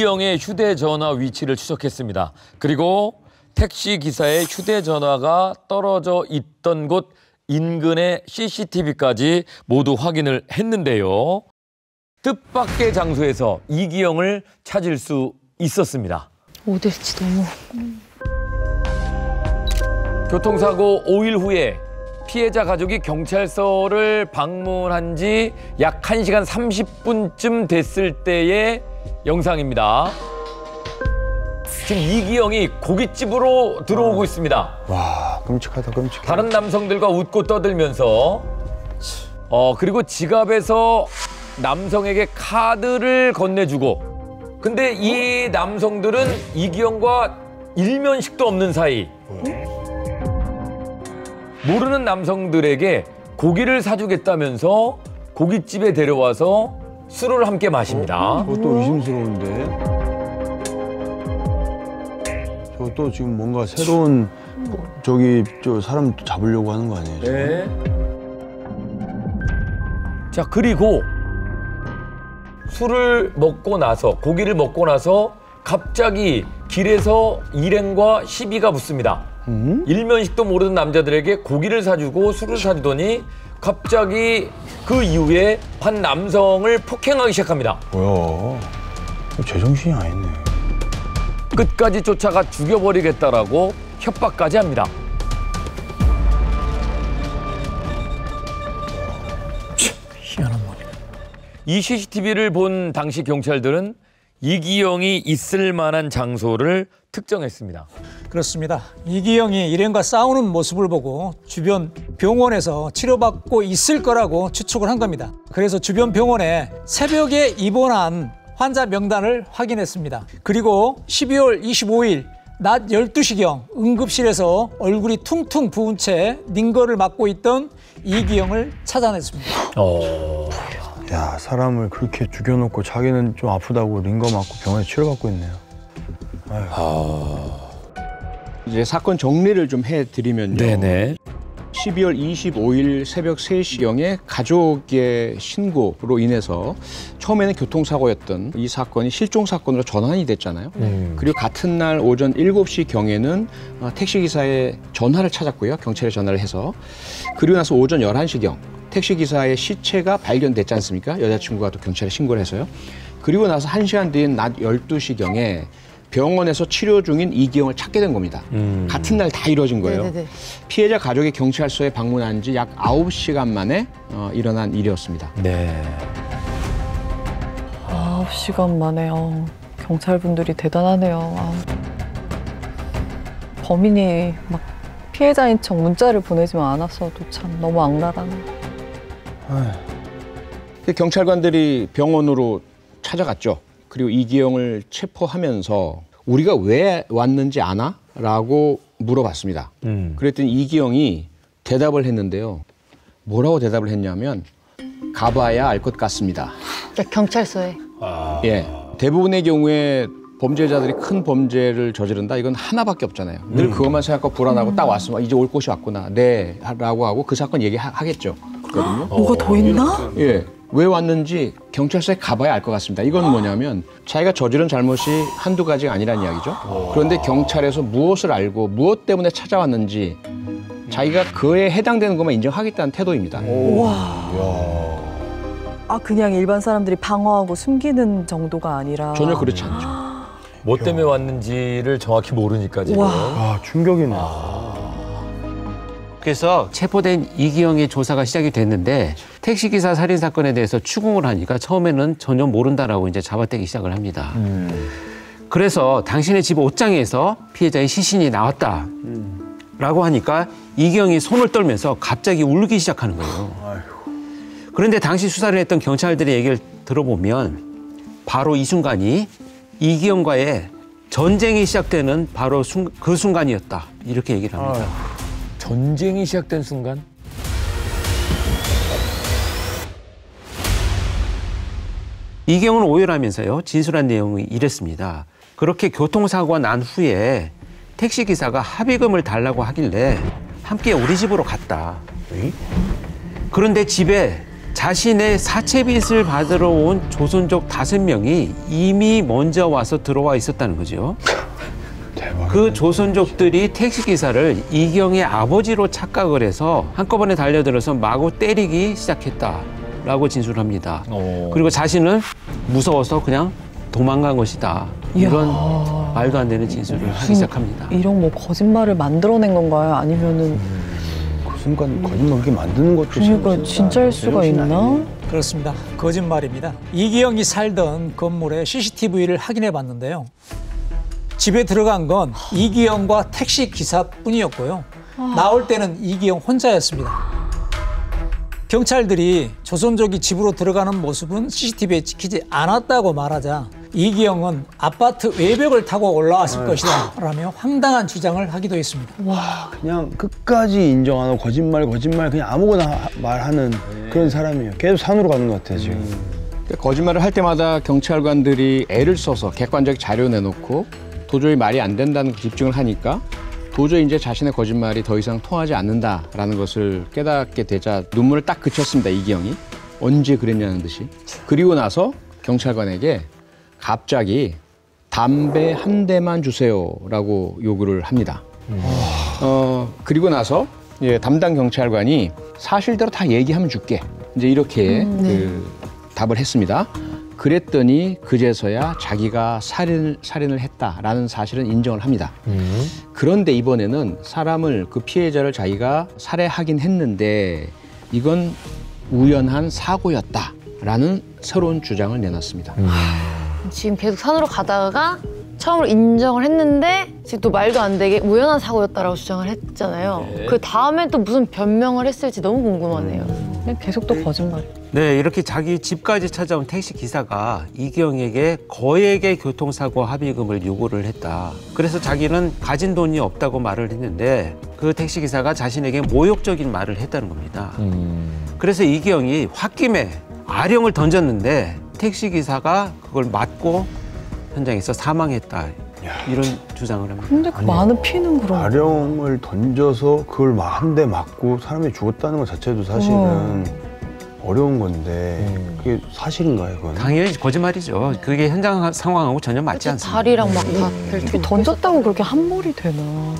이기영의 휴대전화 위치를 추적했습니다. 그리고 택시 기사의 휴대전화가 떨어져 있던 곳 인근의 CCTV까지 모두 확인을 했는데요. 뜻밖의 장소에서 이기영을 찾을 수 있었습니다. 어딜지 너무... 교통사고 5일 후에 피해자 가족이 경찰서를 방문한 지 약 1시간 30분쯤 됐을 때의 영상입니다. 지금 이기영이 고깃집으로 들어오고 있습니다. 와, 끔찍하다, 끔찍해. 다른 남성들과 웃고 떠들면서 그리고 지갑에서 남성에게 카드를 건네주고, 근데 이 남성들은 이기영과 일면식도 없는 사이. 모르는 남성들에게 고기를 사주겠다면서 고깃집에 데려와서 술을 함께 마십니다. 그것도 의심스러운데. 저것도 지금 뭔가 새로운 저 사람 잡으려고 하는 거 아니에요? 네. 자, 그리고 술을 먹고 나서, 고기를 먹고 나서 갑자기 길에서 일행과 시비가 붙습니다. 일면식도 모르는 남자들에게 고기를 사주고 술을 사주더니 갑자기 그 이후에 한 남성을 폭행하기 시작합니다. 뭐야? 제정신이 아니네. 끝까지 쫓아가 죽여버리겠다라고 협박까지 합니다. 희한한 말이야. 이 CCTV를 본 당시 경찰들은 이기영이 있을 만한 장소를 특정했습니다. 그렇습니다. 이기영이 일행과 싸우는 모습을 보고 주변 병원에서 치료받고 있을 거라고 추측을 한 겁니다. 그래서 주변 병원에 새벽에 입원한 환자 명단을 확인했습니다. 그리고 12월 25일 낮 12시경 응급실에서 얼굴이 퉁퉁 부은 채 링거를 맞고 있던 이기영을 찾아냈습니다. 야, 사람을 그렇게 죽여놓고 자기는 좀 아프다고 링거 맞고 병원에 치료받고 있네요. 이제 사건 정리를 좀 해드리면요. 네네. 12월 25일 새벽 3시경에 가족의 신고로 인해서 처음에는 교통사고였던 이 사건이 실종사건으로 전환이 됐잖아요. 그리고 같은 날 오전 7시경에는 택시기사의 전화를 찾았고요. 경찰에 전화를 해서. 그리고 나서 오전 11시경 택시기사의 시체가 발견됐지 않습니까? 여자친구가 또 경찰에 신고를 해서요. 그리고 나서 1시간 뒤인 낮 12시경에 병원에서 치료 중인 이기영을 찾게 된 겁니다. 같은 날 다 이루어진 거예요. 네네네. 피해자 가족이 경찰서에 방문한 지 약 9시간 만에 일어난 일이었습니다. 네. 9시간 만에 경찰분들이 대단하네요. 범인이 막 피해자인 척 문자를 보내지만 않았어도 참 너무 악랄하네. 경찰관들이 병원으로 찾아갔죠. 그리고 이기영을 체포하면서 우리가 왜 왔는지 아나? 라고 물어봤습니다. 그랬더니 이기영이 대답을 했는데요. 뭐라고 대답을 했냐면 가봐야 알 것 같습니다. 경찰서에. 예, 대부분의 경우에 범죄자들이 큰 범죄를 저지른다. 이건 하나밖에 없잖아요. 늘 그것만 생각하고 불안하고 딱 왔으면 이제 올 곳이 왔구나. 네, 라고 하고 그 사건 얘기하겠죠. 그거든요. 뭐가 더 있나? 예. 왜 왔는지 경찰서에 가봐야 알 것 같습니다. 이건 뭐냐면 자기가 저지른 잘못이 한두 가지가 아니라는 이야기죠. 그런데 경찰에서 무엇을 알고 무엇 때문에 찾아왔는지 자기가 그에 해당되는 것만 인정하겠다는 태도입니다. 그냥 일반 사람들이 방어하고 숨기는 정도가 아니라 전혀 그렇지 않죠. 뭐 때문에 왔는지를 정확히 모르니까 지금. 충격이네. 그래서 체포된 이기영의 조사가 시작이 됐는데 택시기사 살인사건에 대해서 추궁을 하니까 처음에는 전혀 모른다라고 이제 잡아떼기 시작을 합니다. 그래서 당신의 집 옷장에서 피해자의 시신이 나왔다. 라고 하니까 이기영이 손을 떨면서 갑자기 울기 시작하는 거예요. 그런데 당시 수사를 했던 경찰들의 얘기를 들어보면 바로 이 순간이 이기영과의 전쟁이 시작되는 바로 그 순간이었다. 이렇게 얘기를 합니다. 전쟁이 시작된 순간? 이기영은 오열하면서요. 진술한 내용이 이랬습니다. 그렇게 교통사고가 난 후에 택시기사가 합의금을 달라고 하길래 함께 우리 집으로 갔다. 그런데 집에 자신의 사채빚을 받으러 온 조선족 5명이 이미 먼저 와서 들어와 있었다는 거죠. 그 조선족들이 택시기사를 이기영의 아버지로 착각을 해서 한꺼번에 달려들어서 마구 때리기 시작했다라고 진술합니다. 그리고 자신은 무서워서 그냥 도망간 것이다. 이런 말도 안 되는 진술을 하기 시작합니다. 이런 뭐 거짓말을 만들어낸 건가요? 아니면은 그 순간 거짓말을 만드는 것도 그러니까 진짜일 수가 있나? 그렇습니다. 거짓말입니다. 이기영이 살던 건물의 CCTV를 확인해 봤는데요. 집에 들어간 건 이기영과 택시 기사뿐이었고요. 나올 때는 이기영 혼자였습니다. 경찰들이 조선족이 집으로 들어가는 모습은 CCTV에 찍히지 않았다고 말하자 이기영은 아파트 외벽을 타고 올라왔을 것이다 라며 황당한 주장을 하기도 했습니다. 그냥 끝까지 인정 안 하고 거짓말 그냥 아무거나 말하는 그런 사람이에요. 계속 산으로 가는 것 같아요 지금. 거짓말을 할 때마다 경찰관들이 애를 써서 객관적 자료 내놓고 도저히 말이 안 된다는 입증을 하니까 도저히 이제 자신의 거짓말이 더 이상 통하지 않는다라는 것을 깨닫게 되자 눈물을 딱 그쳤습니다. 이기영이. 언제 그랬냐는 듯이. 그리고 나서 경찰관에게 갑자기 담배 한 대만 주세요라고 요구를 합니다. 그리고 나서 담당 경찰관이 사실대로 다 얘기하면 줄게. 이제 이렇게 답을 했습니다. 그랬더니 그제서야 자기가 살인을 했다라는 사실은 인정을 합니다. 그런데 이번에는 사람을 그 피해자를 자기가 살해하긴 했는데 이건 우연한 사고였다라는 새로운 주장을 내놨습니다. 지금 계속 산으로 가다가 처음으로 인정을 했는데 지금 또 말도 안 되게 우연한 사고였다라고 주장을 했잖아요. 그 다음에 또 무슨 변명을 했을지 너무 궁금하네요. 그냥 계속 또 거짓말. 네, 이렇게 자기 집까지 찾아온 택시 기사가 이기영에게 거액의 교통사고 합의금을 요구를 했다. 그래서 자기는 가진 돈이 없다고 말을 했는데 그 택시 기사가 자신에게 모욕적인 말을 했다는 겁니다. 그래서 이기영이 홧김에 아령을 던졌는데 택시 기사가 그걸 맞고 현장에서 사망했다. 이런 주장을 합니다. 근데 그 많은 피는 그럼 아령을 던져서 그걸 한 대 맞고 사람이 죽었다는 것 자체도 사실은 어려운 건데 그게 사실인가요, 그건? 당연히 거짓말이죠. 그게 현장 상황하고 전혀 맞지 않습니다. 다리랑 막 다 이렇게 던졌다고 그렇게 함몰이 되나?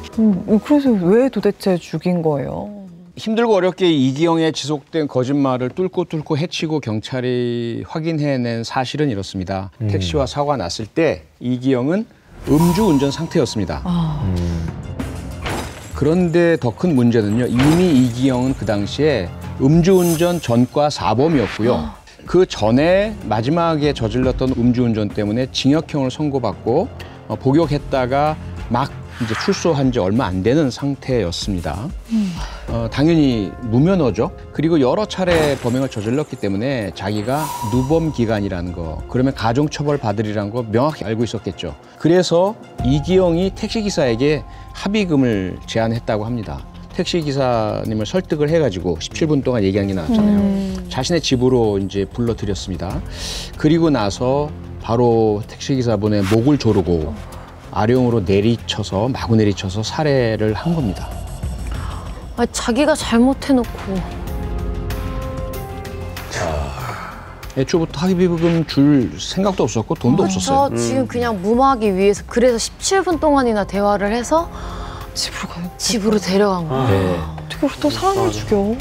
그래서 왜 도대체 죽인 거예요? 힘들고 어렵게 이기영의 지속된 거짓말을 뚫고 해치고 경찰이 확인해낸 사실은 이렇습니다. 택시와 사고가 났을 때 이기영은 음주운전 상태였습니다. 그런데 더 큰 문제는요. 이미 이기영은 그 당시에 음주운전 전과 사범이었고요. 그 전에 마지막에 저질렀던 음주운전 때문에 징역형을 선고받고 복역했다가 막 이제 출소한 지 얼마 안 되는 상태였습니다. 당연히 무면허죠. 그리고 여러 차례 범행을 저질렀기 때문에 자기가 누범 기간이라는 거, 그러면 가중처벌 받으리라는 거 명확히 알고 있었겠죠. 그래서 이기영이 택시기사에게 합의금을 제안했다고 합니다. 택시기사님을 설득을 해가지고 17분 동안 얘기한 게 나왔잖아요. 자신의 집으로 이제 불러들였습니다. 그리고 나서 바로 택시기사분의 목을 조르고 아령으로 마구 내리쳐서 살해를 한 겁니다. 자기가 잘못해놓고. 애초부터 합의금 줄 생각도 없었고 돈도 없었어요. 지금 그냥 무마하기 위해서 그래서 17분 동안이나 대화를 해서 집으로 데려간 거예요. 어떻게 또 사람을 죽여?